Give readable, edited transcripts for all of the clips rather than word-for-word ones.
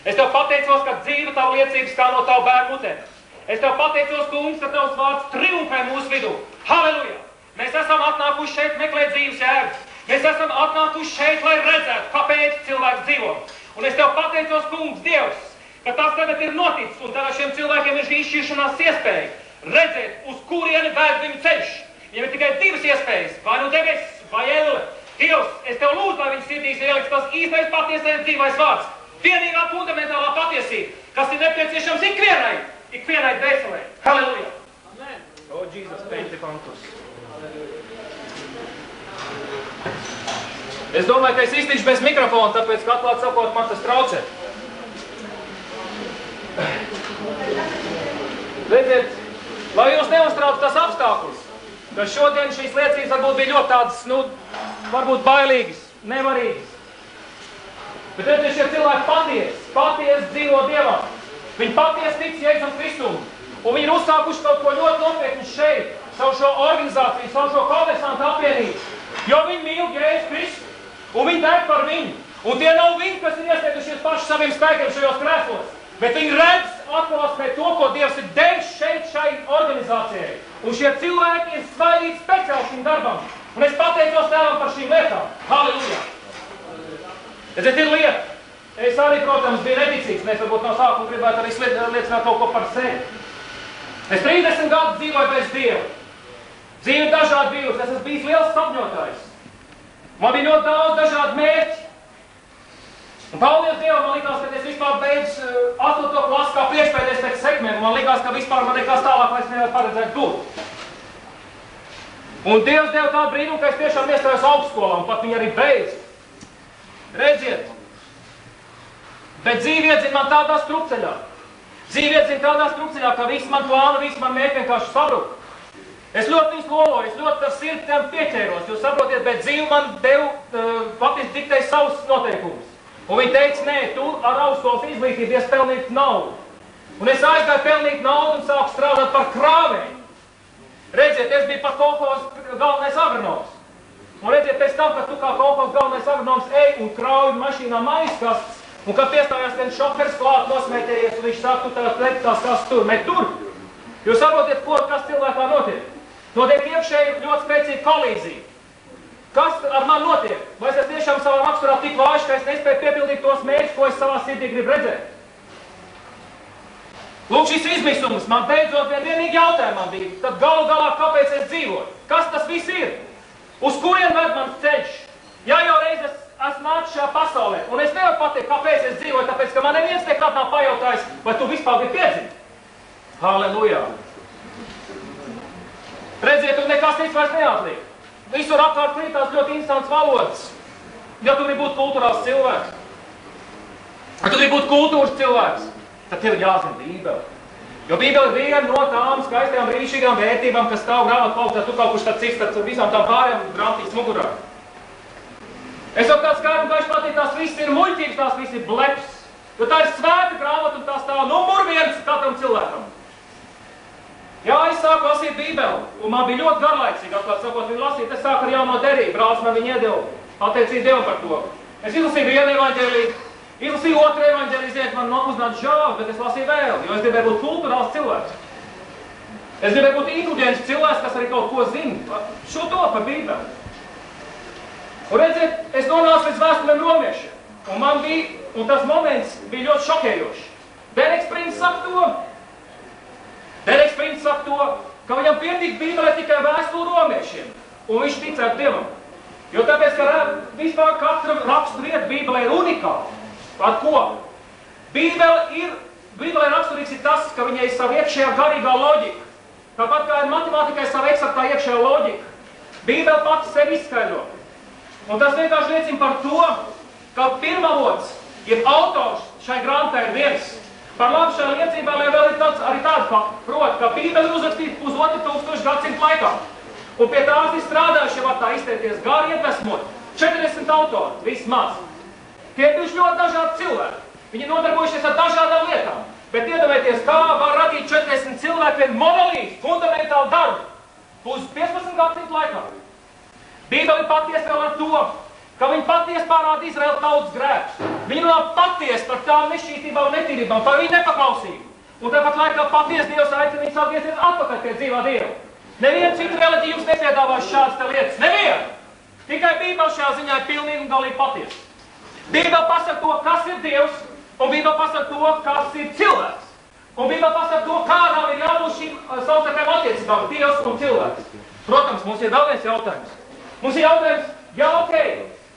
Es tev pateicos, ka dzīve tavu liecības kā no tavu bērnu mutēm. Es tev pateicos, kungs, ka tavs vārds triumfē mūsu vidū. Halleluja! Mēs esam atnākuši šeit meklēt dzīves jēgu. Mēs esam atnākuši šeit, lai redzētu, kāpēc cilvēks dzīvo. Un es tev pateicos, kungs, Dievs, ka tas tagad ir noticis, un tagad šiem cilvēkiem ir šī izšķiršanās iespēja redzēt, uz kurieni vēd viņu ceļš. Viņam ir tikai divas iespējas, vai nu debesis, vai elle. Dievs, es tev lūdzu, lai viņas sirdīs ieliks tas īstais patiesais dzīvais vārds. Vienīgā fundamentālā patiesība, kas ir nepieciešams ikvienai dvēselē. Halleluja! Amen! O, Jesus, Pentekontus! Es domāju, ka es iztikšu bez mikrofona, tāpēc, ka atklāt sakot, man tas traucē. Redziet, lai jūs neuztrauc tas apstākļus, ka šodien šīs liecības varbūt bija ļoti tādas, varbūt bailīgas, nevarīgas. Bet redziet, šie cilvēki patiesi dzīvo Dievam. Viņi patiesi tic Jēzum Kristum. Un viņi ir uzsākuši kaut ko ļoti nopietnu šeit, savu šo organizāciju, savu šo komersantu apvienību. Jo viņi mīl Jēzu Kristu. Un viņi deg par viņu. Un tie nav viņi, kas ir iesniegušies paši saviem spēkiem šajos krēslos. Bet viņi redz atklāsmē to, ko Dievs ir devis šeit šai organizācijai. Un šie cilvēki ir svaidīti speciāli šim darbam. Un es pateicos Tēvam par šīm lietām. Halleluja! Redziet, ir lieta. Es arī, protams, biju neticīgs. Mēs varbūt no sākuma gribētu arī liecināt kaut ko par sevi. Es 30 gadus dzīvoju bez Dieva. Dzīve dažādi bijusi. Es esmu bijis liels sapņotājs. Man bija ļoti daudz dažādu mērķi. Un paldies Dievam, man likās, ka es vispār beidzu 8. klasi kā priekšpēdējais pēc sekmēm. Man likās, ka vispār man nekas tālāk vairs nevar paredzēt būt. Un Dievs deva tādu brīnumu, ka es tiešām iestājos augstskolā un pat viņu arī beidzu. Redziet, bet dzīve iedzina man tādā strupceļā. Dzīve iedzina tādā strupceļā, ka viss man plāna, viss man mērķi vienkārši sabruk. Es ļoti viņus loloju, es ļoti ar sirdi tiem pieķēros, jūs saprotiet, bet dzīve man faktiski diktēja savus noteikumus. Un viņi teica, nē, tu ar augstskolas izglītību ies pelnīt naudu. Un es aizgāju pelnīt naudu un sāku strādāt par krāvēju. Redziet, es biju pat kolhozas galvenais agronoms. Un redziet, pēc tam, kad tu kā kolhozas galvenais agronoms ej un krauj mašīnā maiskastes, un kad piestājās viens šofers klāt nosmēķējies, un viņš saka, tu tās kas tur, met tur. Jūs saprotiet, kas cilvēkā notiek? Notiek iekšēji ļoti spēcīga kolīzija. Kas ar mani notiek? Vai es tiešām savā raksturā tik vājš, ka es nespēju piepildīt tos mērķus, ko es savā sirdī gribu redzēt? Lūk, šis izmisums man beidzot vienīgi jautājumā bija. Tad galu galā, kāpēc es dzīvoju? Kas tas viss ir? Uz kurien ved mans ceļš? Ja jau reiz esmu nācis šajā pasaulē, un es nevaru pateikt, kāpēc es dzīvoju, tāpēc, ka man neviens nekad nav pajautājis, vai tu vispār gribi piedzīt. Halleluja! Redziet, tu nekas cits vairs neatliek. Visur apkārt klītās ļoti interesants valodas, ja tu gribi būt kulturāls cilvēks. Ja tu gribi būt kultūras cilvēks, tad tev ir jāzina Bībele. Jo Bībele ir viena no tām skaistajām brīnišķīgām vērtībām, kas stāv grāmatu paltā, tu kaut kurš tāds cits, tad visām tām pārējām grāmatītas mugurā. Es jau tāds skaidru gaiši patīt, tās viss ir muļķības, tās viss ir bleps. Jo tā ir svēta grāmata un tā stāv numur viens katram cilvēkam. Jā, es sāku lasīt Bībeli, un man bija ļoti garlaicīgi, atklāt sakot, viņu lasīt, es sāku ar jauno derību, brālis man viņu iedeva, pateicīgi Dievam par to. Es izlasīju vienu evaņģēliju, izlasīju otru evaņģēliju, ziniet, man uznāca žāli, bet es lasīju vēl, jo es gribēju būt kulturāls cilvēks. Es gribēju būt inteliģents cilvēks, kas arī kaut ko zina, šo to par Bībeli. Un redziet, es nonācu līdz vēstulēm romiešiem, un man bija, un tas moments bija ļoti šokējošs. Dereks Prince saka to, ka viņam pietīk Bībelē tikai vēstuli romiešiem, un viņš ticētu Dievam. Jo tāpēc, ka vispār katra raksturvieta Bībelē ir unikāla. Par ko? Bībelē raksturīgs ir tas, ka viņai ir sava iekšējā garīgā loģika. Tāpat kā ir matemātikai sava eksaktā iekšējā loģika. Bībele pati sevi izskaidro. Un tas vienkārši liecina par to, ka pirmavots, jeb autors šai grāmatai ir viens. Par labu šai liecībā vēl ir arī tāda fakta, proti, ka Bībele ir uzrakstīta uz 2000 gadsimtu laikā. Un pie tās ir strādājuši, ja var tā izteikties, gāri iedvesmot, 40 autori, vismaz. Tie ir bijuši ļoti dažādi cilvēki. Viņi nodarbojušies ar dažādām lietām. Bet iedomājieties, kā var radīt 40 cilvēku vien monolītu, fundamentālu darbu uz 15 gadsimtu laikā. Bībele ir patiesa vēl ar to, ka viņi patiesi pārāda Izraēla tautas grēkus. Viņi runā patiesi par tām nešķīstībām un netīrībām, par viņu nepaklausību. Un tāpat laikā patiesi Dievs aicina viņus atgriezties atpakaļ pie dzīvā Dieva. Neviena cita reliģija jums nepiedāvās šādas lietas. Neviena! Tikai Bībele šajā ziņā ir pilnīgi un galīgi patiesa. Bībele pasaka to, kas ir Dievs, un Bībele pasaka to, kas ir cilvēks. Un Bībele pasaka to, kādām ir jābūt šīm savstarpējām attiecībām, Dievs un cilvēks. Protams, mums ir vēl viens jautājums. Mums ir jautājums, jā, ok,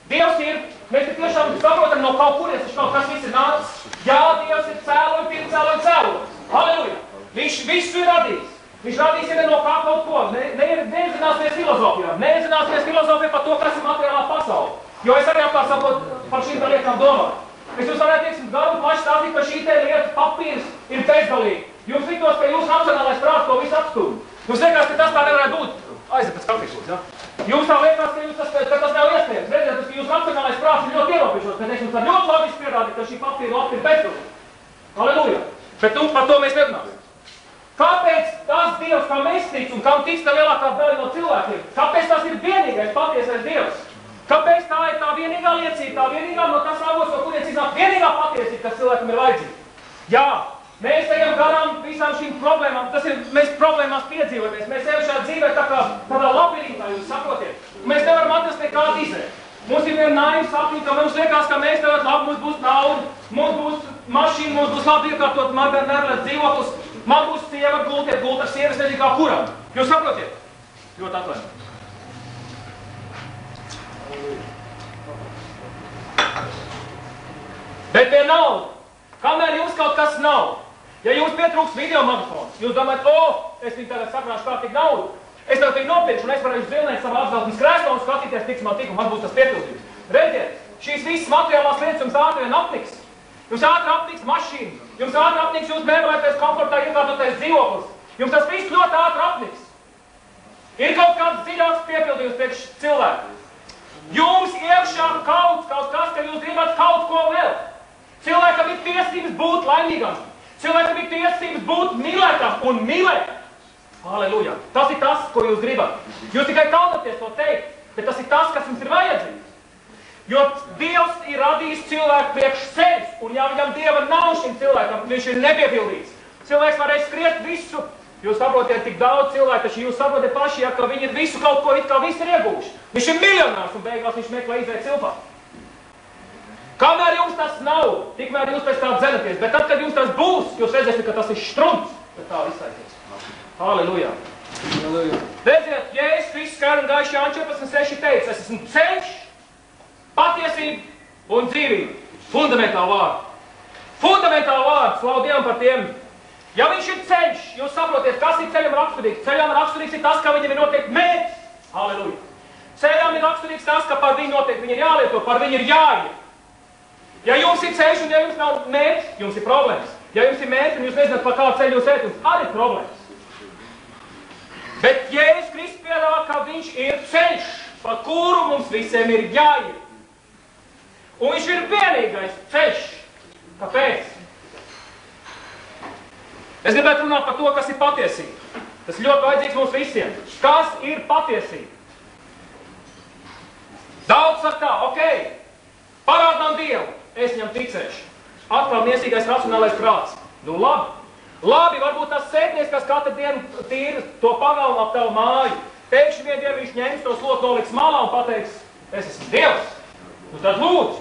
Dievs ir, mēs tiešām saprotam no kaut kurienes, kaut kas viss ir nācis. Jā, Dievs ir cēloņi, pirmcēloņi cēloņi. Halleluja! Viņš visu ir radījis. Viņš radīs ir no kā kaut ko. Nezināsies filozofijā. Nezināsies filozofijā par to, kas ir materiālā pasaule. Jo es arī apkārt sakot par šīm lietām domāju. Es jūs varētu, teiksim, garu plaši stāstīt, ka šī te lieta papīrs ir bezgalīgi. Jums liktos, ka jūsu racionālais prāts to visu apstūd. Jums liekas, ka tas tā nevarētu būt. Aiziet pēc kafijas, ja? Jums tā liekas, ka tas nav iespējams. Redziet, ka jūsu racionālais prāts ir ļoti ierobežots, bet es jums var ļoti logiski pierādīt, ka šī papīra lapa ir bezgalīga. Halleluja! Bet par to mēs nerunāsim. Kāpēc tas Dievs, kā mēs tic un kam tic tā lielākā daļa no cilvēkiem, kāpēc tas ir vienīgais patiesais Dievs? Kāpēc tā ir tā vienīgā liecība, tā vienīgā no tas avots, no kurienes iznāk vienīgā patiesība, kas cilvēkam ir vajadzīga? Jā, mēs ejam garām visām šīm problēmām, mēs problēmās piedzīvojamies, mēs ejam šādā dzīvē tādā labirintā, jūs saprotiet. Mēs nevaram atrast nekādu izēju. Mums ir viena naiva sapņi, ka mums liekas, ka mēs tagad labi, mums būs nauda, mums būs mašīna, mums būs labi iekārtot mērlēt dzīvoklis, man būs sieva gult ar sievas, nezinu kā kuram. Jūs saprotiet? Ļoti atvainojos. Bet pie nauda, kamēr jums kaut kas nav, ja jums pietrūks videomagnetofons, jūs domājat, es viņu tagad sakrāšu kā tik naudu, es tagad viņu nopirkšu un es varēšu zilnēt savā apgaltnes krēslā un skatīties, tiks man tik un man būs tas piepildījums. Redziet, šīs visas materiālās lietas jums ātri vien apniks. Jums ātri apniks mašīna, jums ātri apniks jūs mēbelētais komfortā iekārtotais dzīvoklis. Jums tas viss ļoti ātri apniks. Ir kaut kāds dziļāks piepildījums priekš cilvēku. Jums iekšā kaut kas, ka jūs gribat kaut ko vēl. Cilvēkam ir tiesības būt laimīgam. Cilvēkam ir tiesības būt mīlētam un mīlēt. Halleluja! Tas ir tas, ko jūs gribat. Jūs tikai kaunaties to teikt, bet tas ir tas, kas jums ir vajadzīgs. Jo Dievs ir radījis cilvēku priekš sevis, un ja viņam Dieva nav šim cilvēkam, viņš ir nepiepildīts. Cilvēks varēs skriet visu. Jūs saprotiet tik daudz cilvēku, taču jūs saprotiet paši, ja, ka viņi ir visu kaut ko it kā visi ir iegūši. Viņš ir miljonārs un beigās viņš meklē izēt silpā. Kamēr jums tas nav, tikmēr jūs pēc tā dzenaties, bet tad, kad jums tas būs, jūs redzēsiet, ka tas ir štrumps, bet tā visaities. Halleluja! Redziet, Jēzus Kristus skaidri un gaiši Jāņa 14:6 teica, es esmu ceļš, patiesība un dzīvība. Fundamentāli vārdi. Fundamentāli vārdi, slavu Dievam par tiem. Ja viņš ir ceļš, jūs saprotiet, kas ir ceļam raksturīgs. Ceļam raksturīgs ir tas, ka viņam ir noteikti mērķis. Halleluja! Ceļam ir raksturīgs tas, ka par viņu noteikti viņi ir jālieto, par viņu ir jāiet. Ja jums jums ir ceļš un ja jums nav mērķis, jums ir problēmas. Ja jums ir mērķis un jūs nezināt, pa kādu ceļu jūs ejat, jums arī ir problēmas. Bet Jēzus Kristus piedāvā, ka viņš ir ceļš, pa kuru mums visiem ir jāiet. Un viņš ir vienīgais ceļš. Kāpēc? Es gribētu runāt par to, kas ir patiesība. Tas ļoti vajadzīgs mums visiem. Kas ir patiesība? Daudz saka tā, ok, parādām Dievu, es viņam ticēšu. Atkal miesīgais racionālais prāts. Nu labi. Labi, varbūt tas sētnieks, kas katru dienu tīra to pagalmu ap tavu māju. Pēkšņi vien Dievu viņš ņems to slotu noliks malā un pateiks, es esmu Dievs. Nu tad lūdzu.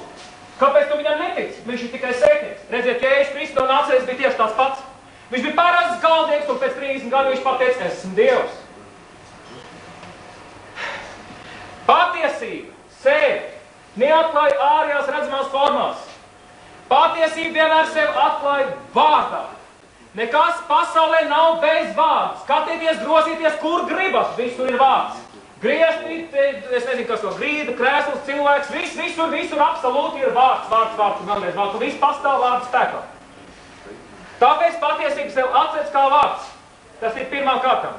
Kāpēc tu viņam netici? Viņš ir tikai sētnieks. Redziet, Jēzus Kristus no Nāceres bija tieši tāds pats. Viņš bija parasts galdnieks un pēc 30 gadu viņš pateica, es esmu Dievs. Patiesība sevi neatklāja ārējās redzamās formās. Patiesība vienmēr sevi atklāja vārdā. Nekas pasaulē nav bez vārds. Skatieties, grozieties, kur gribas, visur ir vārds. Griežti, es nezinu, kas to grīda, krēsls, cilvēks, visur absolūti ir vārds, un vēlreiz vārds, un viss pastāv vārdu spēkā. Tāpēc patiesība sev atredz kā vārds. Tas ir pirmām kārtām.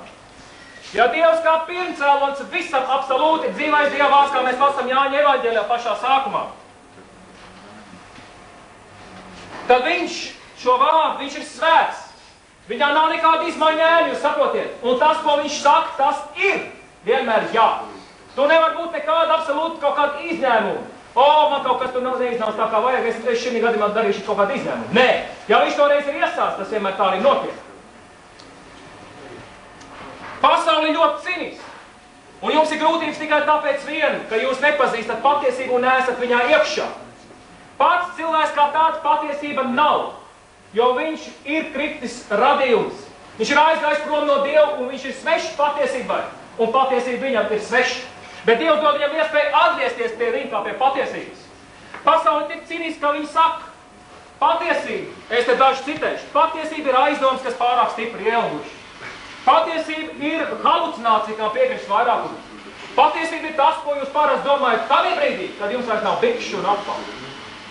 Ja Dievs kā pirmcēlons visam absolūti dzīvais Dieva vārds, kā mēs lasām Jāņa evaņģēlijā pašā sākumā, tad viņš, šo vārdu, viņš ir svēts. Viņā nav nekāda izmaiņēņa, jūs saprotiet. Un tas, ko viņš saka, tas ir vienmēr jā. Tu nevar būt nekāda absolūti kaut kāda izņēmuma. O, man kaut kas tur neiznās tā kā vajag, es šī gadījumā darīšu kaut kādu izņēmumu. Nē, ja viņš toreiz ir iesāsts, tas vienmēr tā arī notiek. Pasauli ļoti cinis. Un jums ir grūtības tikai tāpēc vienu, ka jūs nepazīstat patiesību un neesat viņā iekšā. Pats cilvēks kā tāds patiesība nav, jo viņš ir kritis radījums. Viņš ir aizgājis prom no Dievu un viņš ir svešs patiesībai. Un patiesība viņam ir sveša. Bet Dievs dod viņam iespēju atgriezties pie viņa kā pie patiesības. Pasauli tik cīnīs, ka viņi saka, patiesība, es te dažu citēšu, patiesība ir aizdoms, kas pārāk stipri ielguši. Patiesība ir halucinācija, kā piekrist vairākumu. Patiesība ir tas, ko jūs parasti domājat tādā brīdī, kad jums vairs nav bikšu un appalu.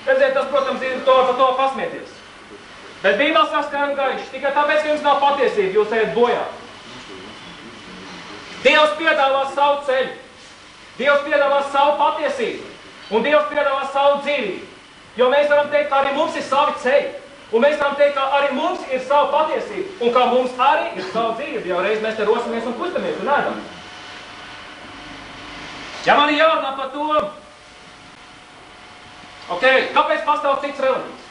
Redziet, tas, protams, ir par to pasmieties. Bet Bībele saka skaidri un gaiši, tikai tāpēc, ka jums nav patiesība, jūs ejat bojā. Dievs piedāvā savu ceļu. Dievs piedāvā savu patiesību. Un Dievs piedāvā savu dzīvību. Jo mēs varam teikt, ka arī mums ir savi ceļi. Un mēs varam teikt, ka arī mums ir savu patiesību. Un ka mums arī ir savu dzīvību. Jau reiz mēs te rosamies un kustamies un ēdam. Ja man ir jārunā par to, kāpēc pastāv cits reliģijas?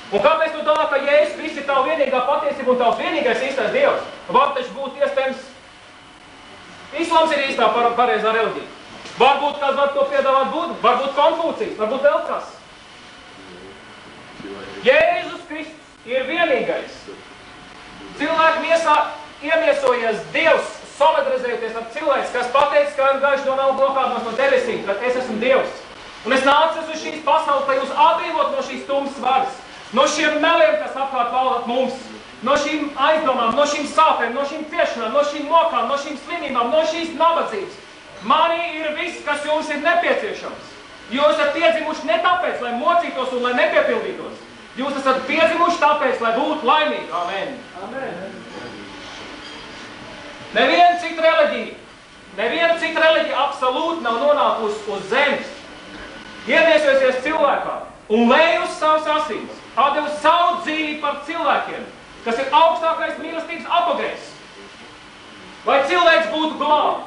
Un kāpēc tu domā, ka Jēzus Kristus ir tavu vienīgā patiesība un tavs vienīgais īstais Dievs? Var taču būt iespējams, Islams ir īstā pareizā reliģija. Varbūt kāds var to piedāvāt Buda, varbūt Konfūcijas, varbūt vēl kas. Jēzus Kristus ir vienīgais. Cilvēku miesā iemiesojies Dievs, solidarizējoties ar cilvēks, kas pateica, ka ir gaiši no nav blokādnos no debesīm, ka es esmu Dievs. Un es nācu uz šīs pasaules, lai jūs atbrīvot no šīs tumsas varas, no šiem meliem, kas apkārt valdat mums, no šīm aizdomām, no šīm sāpēm, no šīm ciešanām, no šīm mokām, no šīm slimībām, no šīs nabadzības. Manī ir viss, kas jums ir nepieciešams. Jūs esat piedzimuši ne tāpēc, lai mocītos un lai nepiepildītos. Jūs esat piedzimuši tāpēc, lai būtu laimīgi. Amen. Amen. Neviena cita reliģija absolūti nav nonākusi uz zemes. Iemiesosies cilvēkā un lej uz savas asins, atdevis savu dzīvi par cilvēkiem, kas ir augstākais mīlestības apogējs. Lai cilvēks būtu glābts.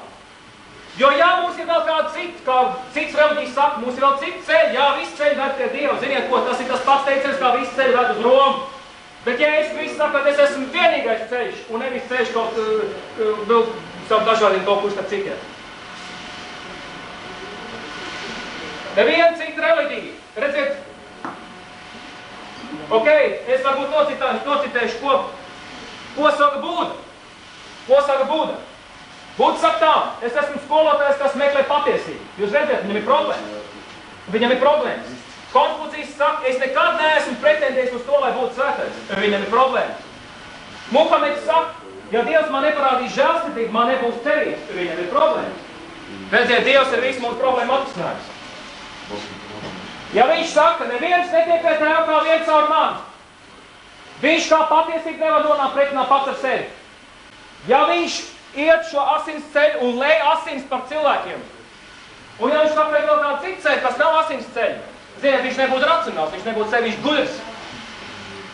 Jo ja mums ir vēl kāda cita, kā cits reliģijas saka, mums ir vēl cita ceļa, jā, visi ceļi ved pie Dieva. Ziniet, ko tas ir tas pats teiciens, kā visi ceļi ved uz Romu. Bet ja es visu saku, ka es esmu vienīgais ceļš, un nevis ceļš kaut savu dažādiem kaut kur starp citiem. Neviena cita reliģija. Redziet, es varbūt nocitēšu, ko saka Buda. Ko saka Buda? Buda saka tā, es esmu skolotājs, kas meklē patiesību. Jūs redzat, viņam ir problēmas. Viņam ir problēmas. Konfūcijas saka, es nekad neesmu pretendējis uz to, lai būtu svētais. Viņam ir problēmas. Muhameds saka, ja Dievs man neparādīs žēlsirdību, man nebūs cerības. Viņam ir problēmas. Redziet, Dievs ir visu mūsu problēmu atrisinājums. Ja viņš saka, neviens netiek pie Tēva kā viens caur mani, viņš kā patiesība nevar nonākt pretinā pats ar sevi. Ja viņš iet šo asins ceļu un lej asins par cilvēkiem, un ja viņš saka vēl kādu citu ceļu, kas nav asins ceļu, ziniet, viņš nebūtu racionāls, viņš nebūtu sevišķi gudrs.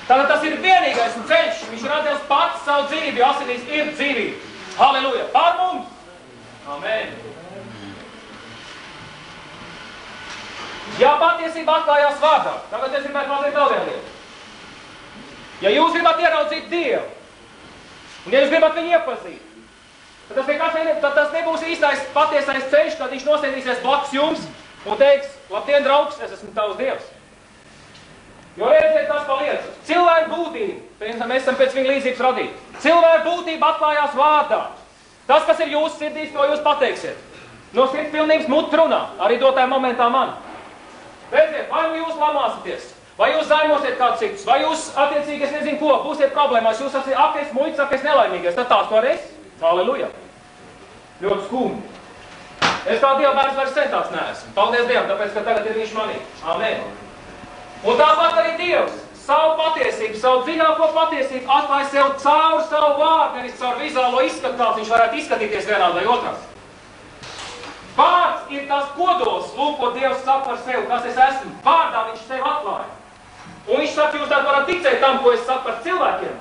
Tātad tas ir vienīgais ceļš, viņš ir atdevis pats savu dzīvību, jo asinīs ir dzīvība. Halleluja! Pār mums! Amen! Ja patiesība atklājās vārdā, tagad es gribētu pateikt vēl vienu lietu. Ja jūs gribat ieraudzīt Dievu, un ja jūs gribat viņu iepazīt, tad tas nebūs īstais patiesais ceļš, kad viņš nosēdīsies blakus jums un teiks, labdien, draugs, es esmu tavs Dievs. Jo redziet, tas paliec. Cilvēku būtība, mēs esam pēc viņa līdzības radīti. Cilvēku būtība atklājās vārdā. Tas, kas ir jūsu sirdīs, to jūs pateiksiet. No sirds pilnības mut runā, arī dotajā momentā man. Redziet, vai nu jūs lamāsieties, vai jūs zaimosiet kāds citus, vai jūs attiecīgi, es nezinu ko, būsiet problēmās, jūs esat akais muļķis, akais nelaimīgais, tad tās to reiz. Halleluja! Ļoti skumji. Es kā Dieva bērns vairs centās neesmu. Paldies Dievam, tāpēc, ka tagad ir viņš manī. Amen. Un tāpat arī Dievs savu patiesību, savu dziļāko patiesību atklāja sev caur savu vārdu, nevis caur vizālo izskatu, kāds viņš varētu izskatīties vienā vai otrās. Vārds ir tas kodols, lūk, ko Dievs saka par sevi, kas es esmu. Vārdā viņš sev atklāja. Un viņš saka, jūs tādu varat ticēt tam, ko es saku par cilvēkiem.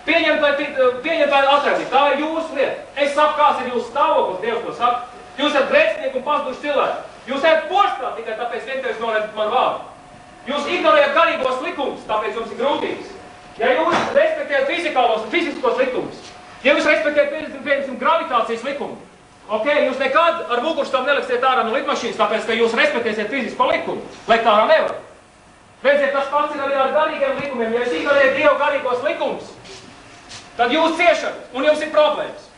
Pieņemt vai atradīt. Tā ir jūsu lieta. Es saku, kāds ir jūsu stāvoklis, Dievs to saka. Jūs esat grēcinieki un pazuduši cilvēki. Jūs esat poštā tikai tāpēc vienkārši noredat man vārdu. Jūs ignorējat garīgos likumus, tāpēc jums ir grūtības. Ja jūs respektējat fiziskos likumus, ja jūs respektējat, piemēram, gravitācijas likumu, ok, jūs nekad ar mugurstām neliksiet ārā no lidmašīnas, tāpēc, ka jūs respektēsiet fizisko likumu, lekt ārā nevar. Redziet, tas pats ir arī ar garīgiem likumiem. Ja jūs ignorējat Dievu garīgos likumus, tad jūs ciešat un jums ir problēmas.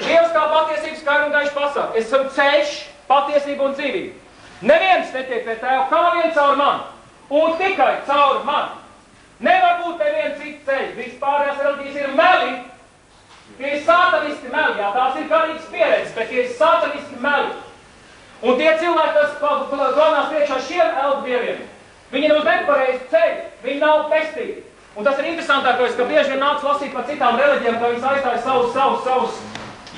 Dievs kā patiesības skaidri un gaiši pasaka, es esmu ceļš, patiesība un dzīvība. Neviens netiek pie Tēva kā vien caur mani, un tikai caur mani. Nevar būt neviens cits ceļš, vispārējās reliģijas ir meli, tie ir sataniski meli, jā, tās ir garīgas pieredzes, bet tie ir sataniski meli. Un tie cilvēki, kas galvenās priekšā šiem elgdieviem, viņi nav uz nepareizi ceļu, viņi nav pestīti. Un tas ir interesantākais, ka bieži vien nāc lasīt par citām reliģijām, ka viņas aizstāja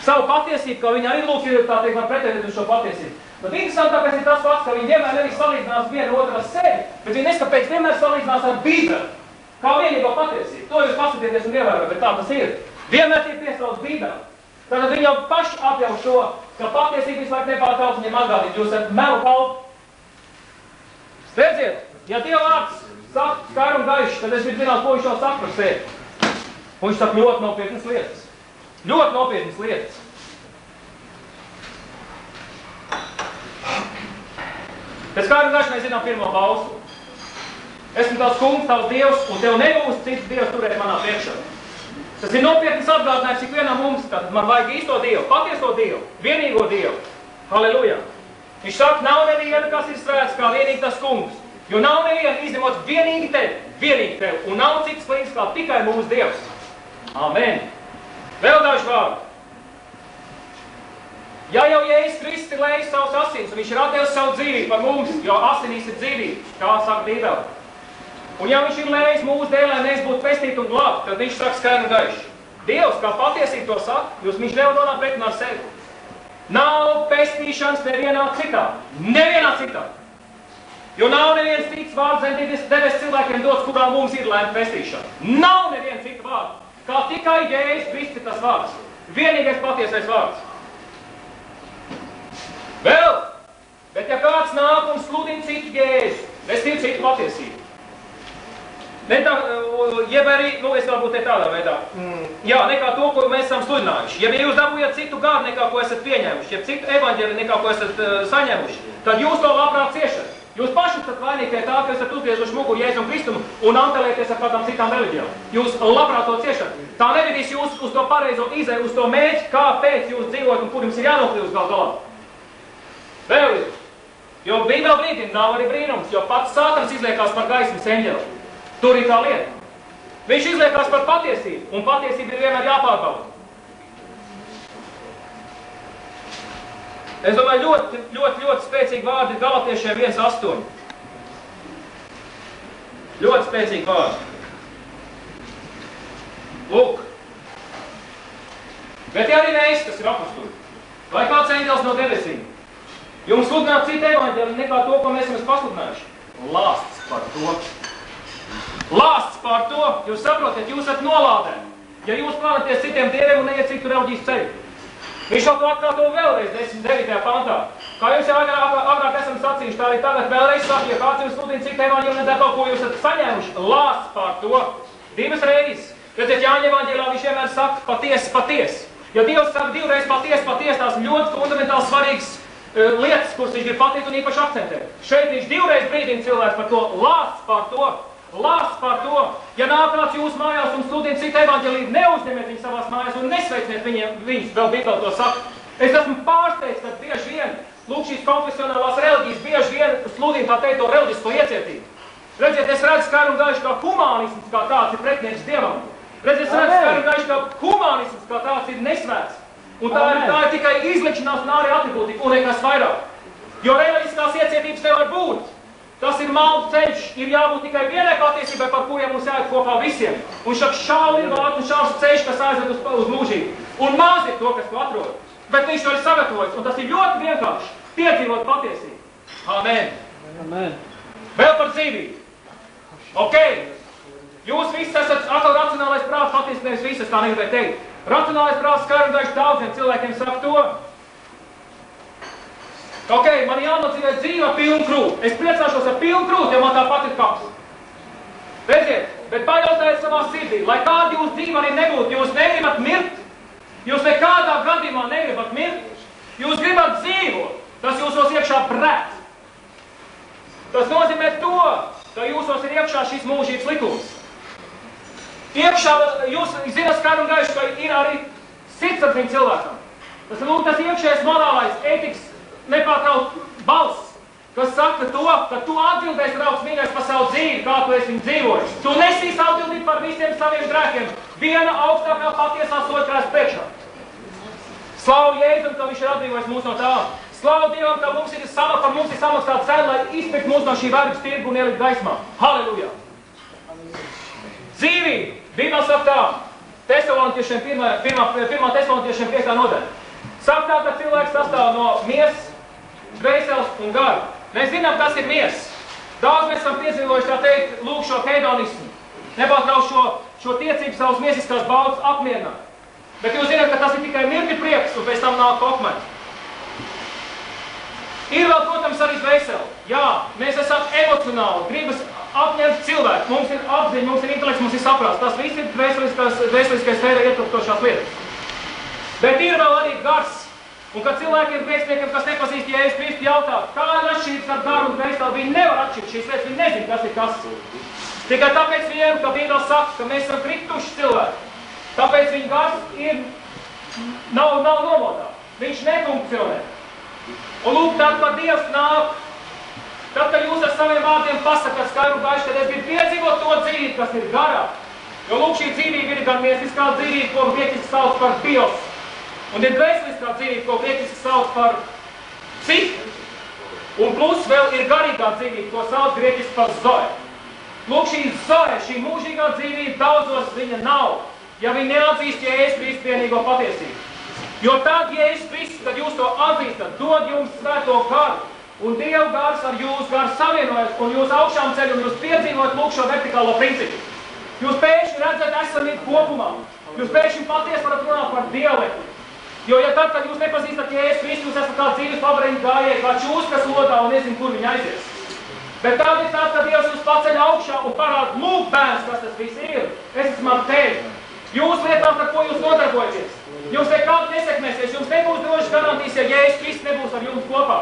savu patiesību, ka viņi arī lūk ir tā teikt var pretendēt uz šo patiesību. Bet interesantākais ir tas fakts, ka viņi vienmēr nevis salīdzinās vienu otru ar sevi, bet viņi neskapēc vienmēr salīdzinās ar Bībeli, kā vienīgo patiesību. To jūs paskatieties un ievērojat, bet tā tas ir. Vienmēr tiek piesauts Bībeli. Tātad viņi jau paši atļauj šo, ka patiesība visu laiku nepārtrauc viņiem atgādīt, jūs esat melu kalpi. Redziet, ja Dieva vārds saka skaidri un gaiši, tad es gribu zināt, ko viņš jau saka par sevi. Un viņš saka ļoti nopietnas lietas. Ļoti nopietnas lietas. Pēc skaidri un gaiši mēs zinām pirmo balsu. Esmu tavs kungs, tavs Dievs, un tev nebūs cits Dievs turēt manā priekšā. Tas ir nopietnas atgādinājums ikvienam mums, tad man vajag īsto Dievu, patieso Dievu, vienīgo Dievu. Halleluja! Viņš saka, nav neviena, kas ir svēts kā vienīgi tas kungs, jo nav neviena izņemot vienīgi tevi, un nav cits klīns kā tikai mūsu Dievs. Amen! Vēl daži vārdi. Ja jau Jēzus Kristus ir lējis savus asins, un viņš ir atdevis savu dzīvību par mums, jo asinīs ir dzīvība, kā saka Bībele. Un ja viņš ir lējis mūsu dēļ, lai mēs būtu pestīti un glābti, tad viņš saka skaidri un gaiši. Dievs, kā patiesība to saka, viņš nevar nonākt pretinā ar sevi. Nav pestīšanas nevienā citā. Nevienā citā. Jo nav neviens cits vārds zem debes cilvēkiem dots, kurā mums ir lēma pestīšana. Nav neviens cita vārds. Kā tikai Jēzus Kristus ir tas vārds. Vienīgais patiesais vārds. Vēl, bet ja kāds nāk un sludina citu Jēzu, restīvi citu patiesību. Ne tā, jeb arī, es varbūt te tādā veidā, jā, nekā to, ko mēs esam sludinājuši. Ja jūs dabūjat citu gāru, nekā ko esat pieņēmuši, ja citu evaņģeli, nekā ko esat saņēmuši, tad jūs to labprāt ciešat. Jūs paši esat vainīgi pie tā, ka esat uzgriezuši muguru Jēzum Kristumu un antelēties ar kādām citām reliģijām. Jūs labprāt to ciešat. Tā nevedīs jūs uz to pareizo izēju, uz to mērķi, kāpēc jūs dzīvojat un kur jums ir jānokļūst gal galā. Vēl ir. Jo Bībele brīdina, nav arī brīnums, jo pats Sātans izliekās par gaismas eņģeli. Tur ir tā lieta. Viņš izliekās par patiesību, un patiesība ir vienmēr jāpārbauda. Es domāju, ļoti spēcīgi vārdi Galatiešiem 1:8. Ļoti spēcīgi vārdi. Lūk. Bet ja arī mēs, kas ir apostuli, vai kāds eņģelis no debesīm, jums sludināt citu evaņģēli nekā to, ko mēs esam pasludinājuši. Lāsts par to. Lāsts par to, jūs saprotat, jūs esat nolādē. Ja jūs klānaties citiem dieviem un neiet citu reliģijas ceļu. Viņš jau to atkārto vēlreiz 9. pantā. Kā jūs jau agrāk esam sacījuši, tā arī tagad vēlreiz saka, ja kāds jums sludina citu evaņģēli un to, ko jūs esat saņēmuši, lāsts par to. 2 reizes. Redziet, Jāņa evaņģēlā viņš vienmēr saka patiesi. Ja Dievs saka 2 reizes patiesi, tās ļoti fundamentāli svarīgas lietas, kuras viņš grib pateikt un īpaši akcentēt. Šeit viņš 2 reizes brīdina cilvēks par to, lāsts par to. Lāsts par to, ja nāk kāds jūsu mājās un sludina citu evaņģēliju, neuzņemiet viņu savās mājās un nesveiciniet viņus, vēl Bībele to saka. Es esmu pārsteigts, ka bieži vien, lūk, šīs konfesionālās reliģijas bieži vien sludina tā teikt to reliģisko iecietību. Redziet, es redzu skaidru un gaišu, ka humanisms kā tāds ir pretinieks Dievam. Redziet, es redzu skaidru un gaišu, ka humanisms kā tāds ir nesvēts. Un tā ir tikai izlikšanās un ārēja atribūtika un nekas vairāk. Jo reliģiskās iecietības nevar būt. Tas ir maldu ceļš, ir jābūt tikai vienai patiesībai, par kuriem mums jāiet kopā visiem. Un šāli ir vārds un šāls ceļš, kas aizved uz mūžību. Un maz ir to, kas to atrod. Bet viņš to ir sagatavojis, un tas ir ļoti vienkārši. Piedzīvot patiesību. Amen. Amen. Vēl par dzīvību. Ok. Jūs visi esat atkal racionālais prāts, patiesībā nevis visi, tā negribēju teikt. Racionālais prāts skaidri un gaiši daudziem cilvēkiem saka to. Ok, man jānodzīvē dzīve pilnu krūti. Es priecāšos ar pilnu krūti, ja man tāpat ir kaps. Redziet, bet pajautājiet savā sirdī, lai kāda jūs dzīve arī nebūtu, jūs negribat mirt. Jūs nekādā gadījumā negribat mirt. Jūs gribat dzīvot. Tas jūsos iekšā brēt. Tas nozīmē to, ka jūsos ir iekšā šis mūžības likums. Iekšā, jūs zināt skaidri un gaiši, ka ir arī sirdsapziņa cilvēkam. Tas ir tas iekšējais morālais, ētikas, nepārtraukt balss, kas saka to, ka tu atbildēsi, draugs mīļais, par savu dzīvi, kā tu esi viņu dzīvojis. Tu nesīs atbildīt par visiem saviem grēkiem. Viena augstākā patiesā soļkrājas priekšā. Slavu Jēzum, ka viņš ir atbrīvojis mūs no tā. Slavu Dievam, ka mums ir samaksāt cenu, lai izpirkt mūs no šī vergas tirgu un ielikt gaismā. Halleluja! Dzīvība! Bībele saka tā, 1. Tesaloniķiešiem 5. nodaļa. Saka tā, ka cilvēks sastāv no miesas, dvēseles un gara. Mēs zinām, kas ir miesa. Daudz mēs esam piedzīvojuši, tā teikt, lūk šo hedonismu. Nepārtrauc šo tiecību savus miesiskās baudas apmierināt. Bet jūs zināt, ka tas ir tikai mirkļa prieks un pēc tam nāk kokmeni. Ir vēl, protams, arī dvēsele. Jā, mēs esam emocionāli, gribas apņemt cilvēku. Mums ir apziņa, mums ir intelekts, mums ir saprāts. Tas viss ir dvēseliskais sfērā ietilpstošās lietas. Bet ir vēl arī gars. Un kad cilvēkiem grēciniekiem, kas nepazīst Jēzus Kristu, jautā, kāda ir atšķirības ar garu un dvēseli, viņi nevar atšķirt šīs lietas, viņi nezina, kas ir kas. Tikai tāpēc viņiem, ka Bībele saka, ka mēs esam krituši cilvēki. Tāpēc viņa gars nav nomodā. Viņš nefunkcionē. Un lūk, tad, kad Dievs nāk, tad, kad jūs ar saviem vārdiem pasakat skaidru gaišu, kad es gribu piedzīvot to dzīvību, kas ir garā. Jo lūk, šī dzīvība ir gan miesiskā dzīvība, ko grieķiski sauc par bios. Un ir dvēseliskā dzīvība, ko grieķiski sauc par psihi. Un plus vēl ir garīgā dzīvība, ko sauc grieķiski par zoe. Lūk, šī zoe, šī mūžīgā dzīvība daudzos viņa nav, ja viņi neatzīst Jēzus Kristu vienīgo patiesību. Jo tad Jēzus Kristus, kad jūs to atzīstat, dod jums svēto garu, un Dieva gars ar jūsu garu savienojas, un jūs augšām ceļ, un jūs piedzīvot lūk šo vertikālo principu. Jūs pēkšņi redzat esamību kopumā. Jūs pēkšņi patiesi varat runāt par dialektu. Jo, ja tad, kad jūs nepazīstat Jēzus Kristu, jūs esat kā dzīves labrinta gājēji, kā čūs, kas lodā un nezinu, kur viņi aizies. Bet tad ir tāds, ka Dievs jūs paceļ augšā un parāda, lūk, bērns, kas tas viss ir. Es esmu ar tevi. Jūs lietās, ar ko jūs nodarbojaties. Jums nekādi nesekmēsies, jums nebūs drošas garantijas, ja Jēzus Kristus nebūs ar jums kopā.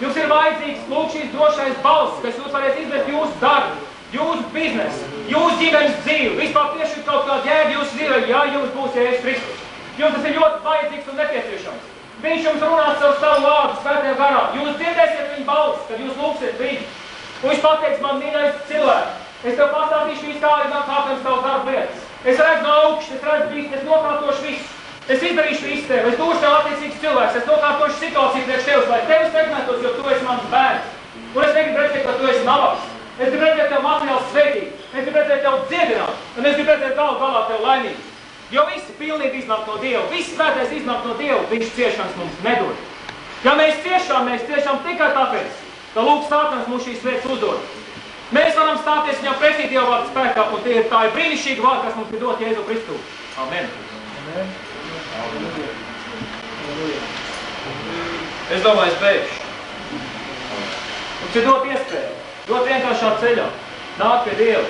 Jums ir vajadzīgs lūk šīs drošais balss, kas jūs varēs izvest jūsu darbu, jūsu biznesu, jūsu ģimenes dzīvi. Vispār tieši kaut kāda jēga jūsu dzīvē, ja jums būs Jēzus Kristus. Jums tas ir ļoti vajadzīgs un nepieciešams. Viņš jums runās ar savu vārdu svētajā garā. Jūs dzirdēsiet viņa balsi, kad jūs lūksiet viņu. Un viņš pateiks, man mīļais cilvēks, es tev pastāstīšu visu, kā arī man kāpjams tavs darba lietas. Es redzu no augšas, es redzu visu, es nokārtošu visu. Es izdarīšu visu tevi, es došu tev attiecīgs cilvēks, es nokārtošu situāciju priekš tevis, lai tevis segmentos, jo tu esi mans bērns. Un es negribu redzēt, ka tu esi nabaks. Es gribu redzēt tev materiāli svētīgi, es gribu redzēt tev dziedināt, un es gribu redzēt galu galā tev laimīgi. Jo visi pilnīgi iznāk no Dieva, viss svētais iznāk no Dieva, viņš ciešanas mums nedod. Ja mēs ciešām tikai tāpēc, ka lūk Sātans mums šīs lietas uzdod. Mēs varam stāties viņam pretī Dieva vārda spēkā, un tā ir brīnišķīga vārda, kas mums ir dot Jēzu Kristu. Amen. Es domāju, es beigšu. Mums ir dot iespēju, dot vienkāršā ceļā, nāk pie Dieva.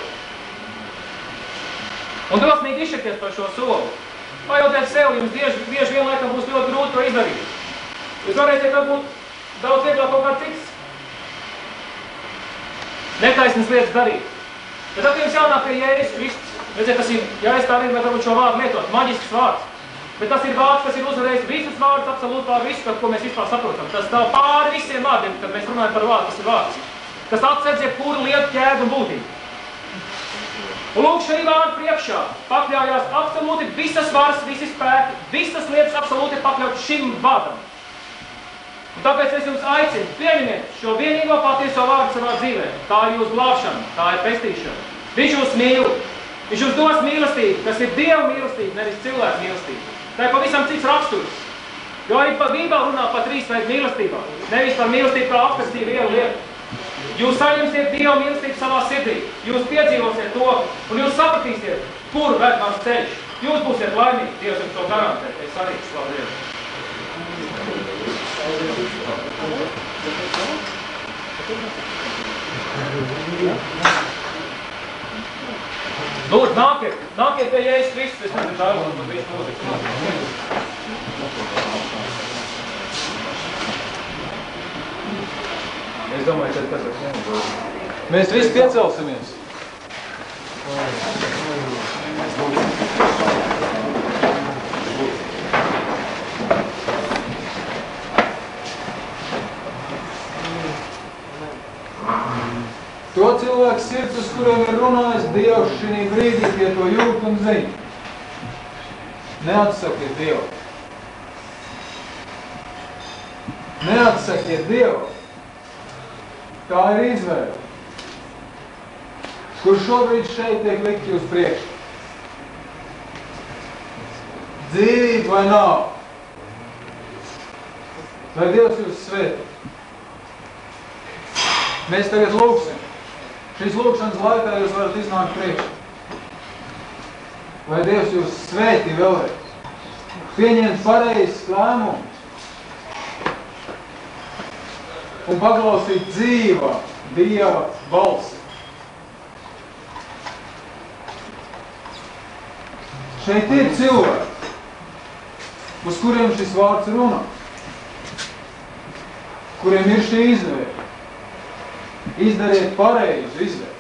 Un drosmīgi izšķirties par šo soli. Pajautiet sev, jums bieži vien laikam būs ļoti grūti to izdarīt. Jūs varēsiet varbūt daudz vieglāk kaut kā cits netaisnas lietas darīt. Bet tad jums jānāk pie Jēzus Kristus. Redziet, tas ir, ja es tā gribētu varbūt šo vārdu lietot, maģisks vārds. Bet tas ir vārds, kas ir uzvarējis visus vārdus absolūti pār visu, ko mēs vispār saprotam. Tas tā pāri visiem vārdiem, kad mēs runājam par vārdu, tas ir vārds. Kas atsedz jebkuru lietu ķēdu un būtību. Un lūk, šī vārda priekšā pakļaujās absolūti visas varas, visi spēki, visas lietas absolūti pakļaut šim vārdam. Un tāpēc es jums aicinu, pieņemiet šo vienīgo patieso vārdu savā dzīvē. Tā ir jūsu glābšana, tā ir pestīšana. Viņš jūs mīl. Viņš jūs dos mīlestību, kas ir Dieva mīlestība, nevis cilvēku mīlestība. Tā ir pavisam cits raksturs. Jo arī par Bībeli runā par trīs veidu mīlestībā. Nevis par mīlestību kā apkastīju vienu lietu. Jūs saņemsiet Dieva mīlestību savā sirdī. Jūs piedzīvosiet to, un jūs sapratīsiet, kur ved mans ceļš. Jūs būsiet laimīgi, Dievs jums to garantē. Es arī slavu Dievu. Lūdzu, nākiet pie Jēzus Kristus, es nezinu, tā ir mums visu mūziku. Es domāju, ka tas ir vienīgi. Mēs visi piecelsimies. To cilvēku sirds, uz kuriem ir runājis Dievs šī brīdī, tie to jūt un zina. Neatsakiet Dievu. Neatsakiet Dievu. Tā ir izvēle, kur šobrīd šeit tiek likt jūs priekš. Dzīvība vai nav? Lai Dievs jūs svētī. Mēs tagad lūksim. Šīs lūkšanas laikā jūs varat iznākt priekš. Lai Dievs jūs svētī vēlreiz. Pieņemt pareizes lēmumus. Un paklausīt dzīva Dieva balsi. Šeit ir cilvēki, uz kuriem šis vārds runā, kuriem ir šī izvēle. Izdariet pareizu izvēli.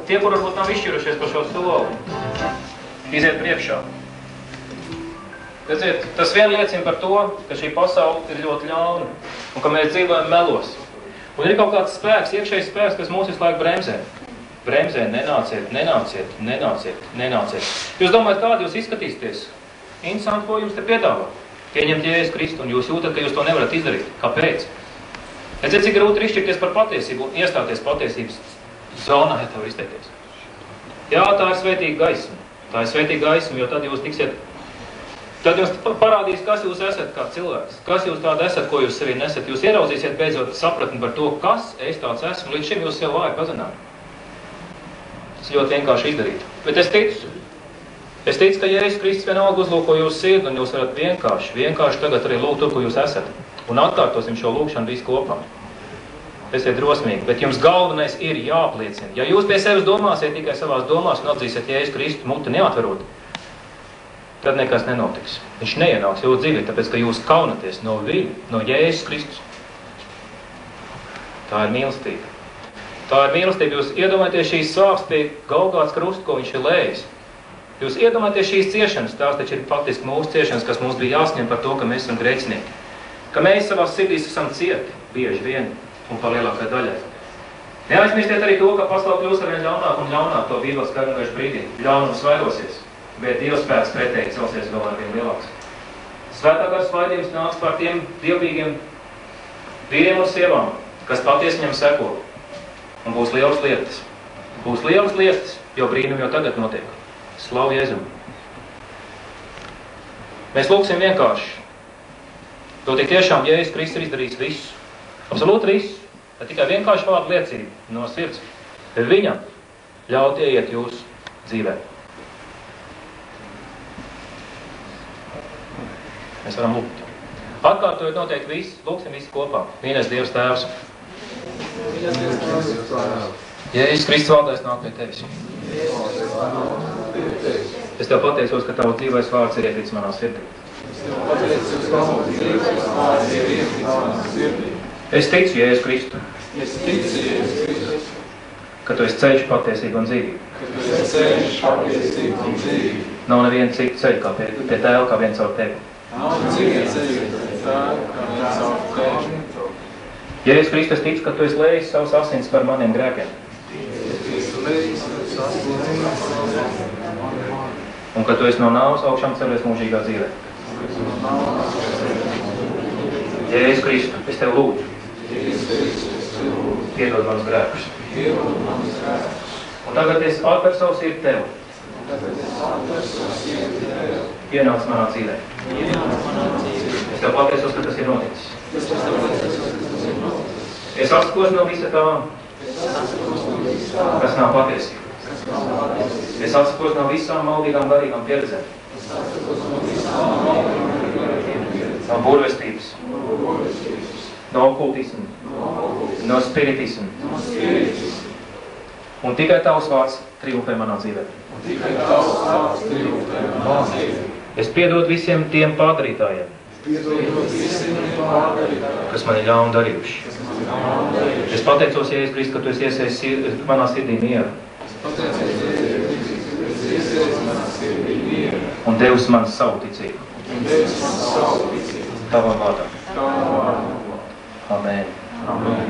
Tie, kur varbūt nav izšķirušies par šo soli, iziet priekšā. Redziet, tas vien liecina par to, ka šī pasaule ir ļoti ļauna un ka mēs dzīvojam melos. Un ir kaut kāds spēks, iekšējs spēks, kas mūs visu laiku bremzē. Bremzē, nenāciet. Jūs domājat, kādi jūs izskatīsieties? Interesanti, ko jums te piedāvā. Pieņemt Jēzus Kristu un jūs jūtat, ka jūs to nevarat izdarīt. Kāpēc? Redziet, cik grūti ir izšķirties par patiesību un iestāties patiesības zonā, ja tā var izteikties. Jā, tā ir svētīga gaisma. Tā ir svētīga gaisma, jo tad jūs tiksiet, tad jums parādīs, kas jūs esat kā cilvēks. Kas jūs tādi esat, ko jūs sevī nesat. Jūs ieraudzīsiet beidzot sapratni par to, kas es tāds esmu. Līdz šim jūs sev vāji pazināt. Tas ļoti vienkārši izdarīt. Bet es ticu, ka Jēzus Kristus vienalga uzlūko jūsu sirdi, un jūs varat vienkārši tagad arī lūgt to, ko jūs esat. Un atkārtosim šo lūkšanu visu kopā. Esiet drosmīgi, bet jums galvenais ir jāapliecina. Ja jūs pie sevis domāsiet tikai savās domās un atzīsiet Jēzus Kristu muti neatverot, tad nekas nenotiks. Viņš neienāks jūsu dzīvē, tāpēc, ka jūs kaunaties no viņa, no Jēzus Kristus. Tā ir mīlestība. Tā ir mīlestība. Jūs iedomājaties šīs sāpes pie Golgātas krusta, ko viņš ir lējis. Jūs iedomājaties šīs ciešanas, tās taču ir faktiski mūsu ciešanas, kas mums bija jāsņem par to, ka mēs esam grēcinieki. Ka mēs savās sirdīs esam cieti, bieži vien, un pa lielākai daļai. Neaizmirstiet arī to, ka pasaule kļūst arvien ļaunāk un ļaunāk to Bībeles garunājuši brīdī. Ļaunums vairosies, bet Dieva spēks pretēji celsies vēl arvien lielāks. Svētā gara svaidījums nāks par tiem dievbijīgiem vīriem un sievām, kas patiesi viņam seko. Un būs lielas lietas. Būs lielas lietas, jo brīnumi jau tagad notiek. Slavu Jēzum. Mēs lūksim vienkārši. To tik tiešām Jēzus Kristus ir izdarījis visu. Absolūti visu. Ne tikai vienkārši vārdu liecību no sirds. Bet viņam ļaut ieiet jūsu dzīvē. Mēs varam lūgt. Atkārtojot noteikti visi, lūksim visi kopā. Mīļais Dievs Tēvs. Jēzus Kristus vārdais nāk pie tevis. Es tev pateicos, ka tavs dzīvais vārds ir iekrits manā sirdī. Es ticu Jēzus Kristu. Ka tu esi ceļš, patiesība un dzīvība. Nav neviena cita ceļa kā pie Tēva, kā viens caur tevi. Jēzus Kristus tic, ka tu esi lējis savus asins par maniem grēkiem. Un ka tu esi no nāves augšām celies mūžīgā dzīvē. Jēzus Kristu, es tev lūdzu. Piedod manus grēkus. Un tagad es atveru savu sirdi tev. Ienāc manā dzīvē. Es tev pateicos, ka tas ir noticis. Es atsakos no visa tā, kas nav patiesība. Es atsakos no visām maldīgām garīgām pieredzēm. No burvestības, no okultismu, no spiritismu. Un tikai tavs vārds triumfē manā dzīvē. Es piedodu visiem tiem pārdarītājiem, kas man ir ļauni darījuši. Es pateicos, Jēzus Kristus, ka tu esi iesējis manā sirdī mieru. Un devis man savu ticību. Tavā vārdā. Amen. Amen.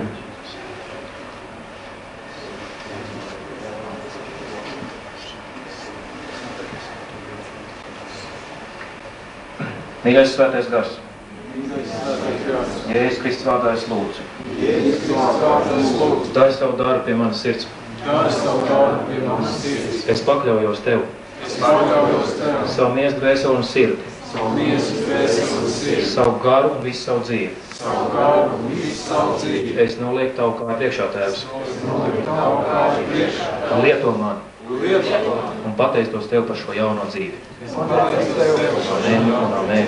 Mīļais svētais gars. Jēzus Kristus vārdā es lūdzu. Dari savu darbu pie manas sirds. Es pakļaujos tev. Savu miesu, dvēseli un sirdi. Savu garu un visu savu dzīvi. Es nolieku tavu kāju priekšā, Tēvs. Lieto mani. Un pateicos tev par šo jauno dzīvi. Amen. Amen.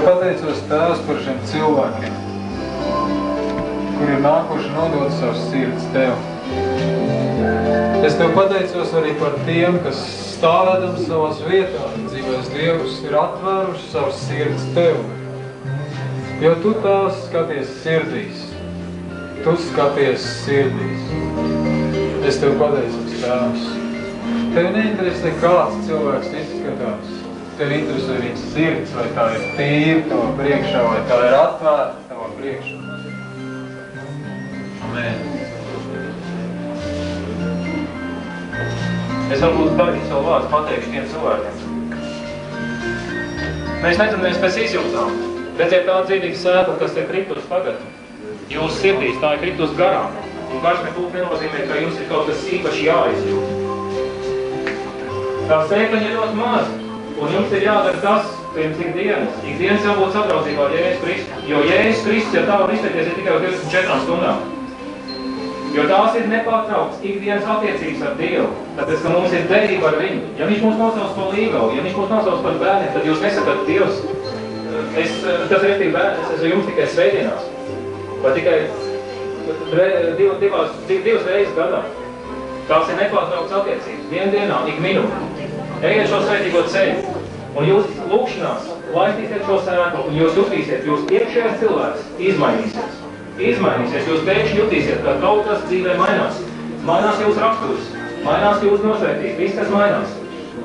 Pateicos Tēvs par šiem cilvēkiem, kuri ir nākuši nodot savas sirds Tev. Es Tev pateicos arī par tiem, kas stāvēdam savās vietās, dzīvēs Dievs, ir atvēruši savas sirds Tev. Jo Tu, Tēvs, skaties sirdīs. Tu skaties sirdīs. Es Tev pateicos, Tēvs. Tev neinteresē, kāds cilvēks izskatās. Tev interesē viņa sirds, vai tā ir tīra tavā priekšā, vai tā ir atvērta tavā priekšā. Amen. Es varbūt daļu savu vārdu pateikšu tiem cilvēkiem, Mēs necinamies pēc izjūtām. Redziet tā dzīvīga sēkla, kas ir kritus tagad. Jūsu sirdīs tā ir kritus garām. Un garš nenozīmē, ka jums ir kaut kas īpaši jāizjūt. Tā sēkliņa ir ļoti maza. Un jums ir jādara tas pirms ikdienas. Ikdienas jābūt sadraudzībā ar Jēzus Kristu. Jo Jēzus Kristus, ja tā var izteikties, ir tikai 24 stundām. Jo tās ir nepārtrauktas ikdienas attiecības ar Dievu. Tāpēc, ka mums ir derība ar viņu. Ja viņš mūs nosauc par līgavu, ja viņš mūs nosauc par bērniem, tad jūs nesakat, Dievs, tas ir bērni, es esmu jums tikai svētdienās. Vai tikai divas reizes gadā. Tās ir nepārtrauktas attiecības. Vienu dienā, ik minūti. Ejiet šo svētīgo ceļu. Un jūs lūkšanās laistīsiet šo sēklu, un jūs jutīsiet, jūs iekšējais cilvēks izmainīsies. Izmainīsies, jūs pēkšņi jutīsiet, ka kaut kas dzīvē mainās. Mainās jūsu raksturs, mainās jūsu nosvētības, viss, kas mainās.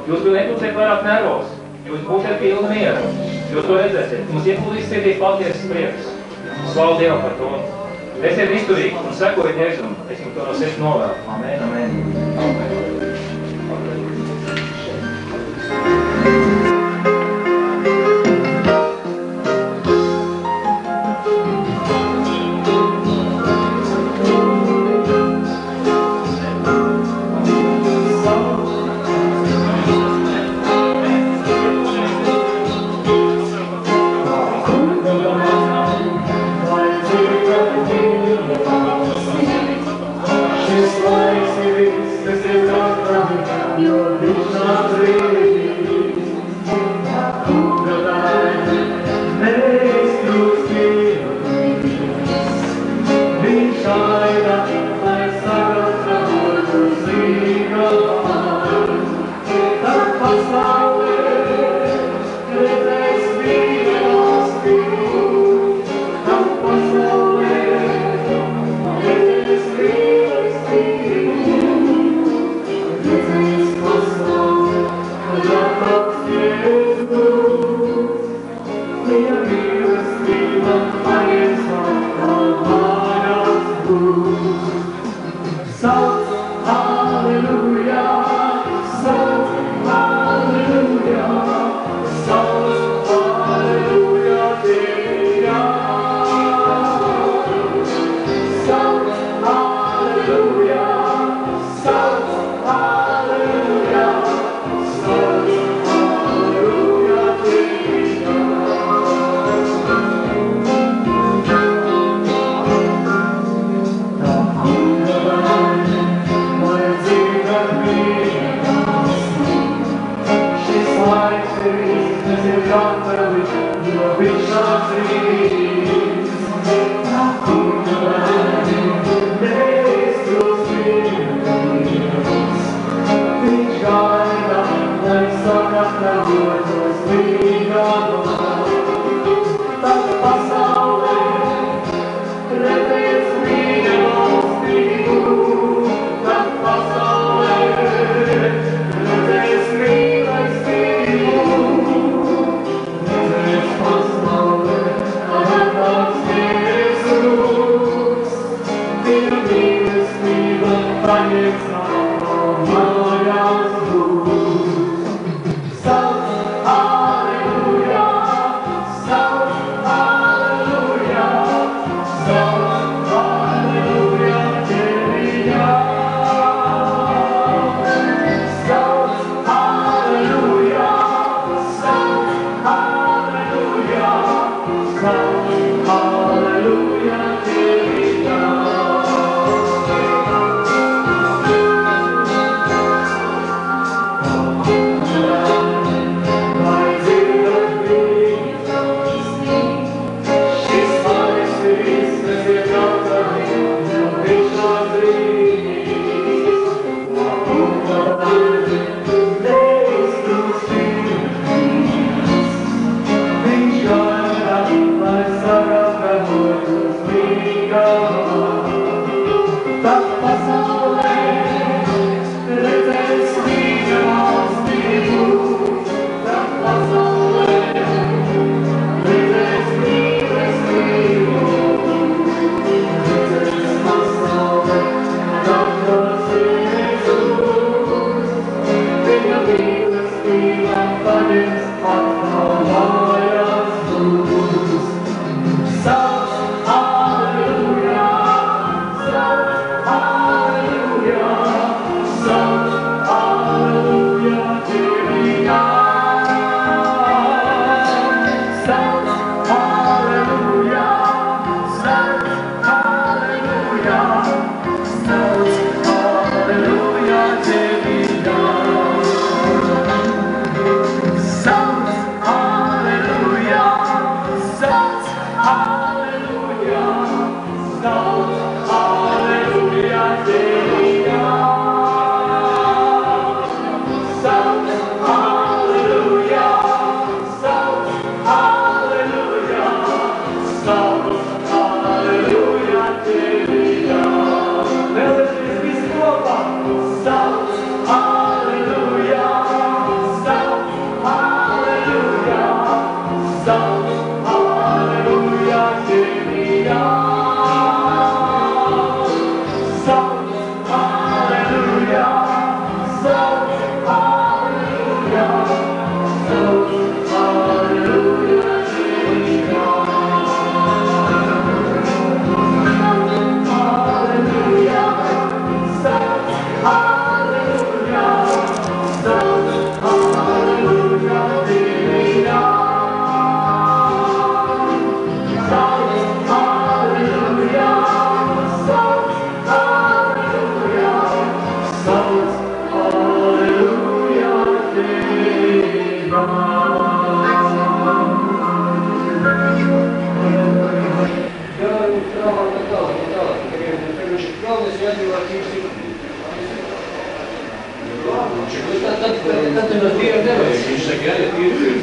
Jūs nebūsiet vairāk nervos, jūs būsiet pilni mieru. Jūs to redzēsiet. Mums ieplūdīs sirdī patiesas prieks. Slavu Dievam par to. Esiet izturīgi un sekojiet Jēzum. Es jums to no sirds novēlu. Amen, amen. Amen. Hallelujah, Tad mēs Dievu devēsim. Viņš saka, ja ir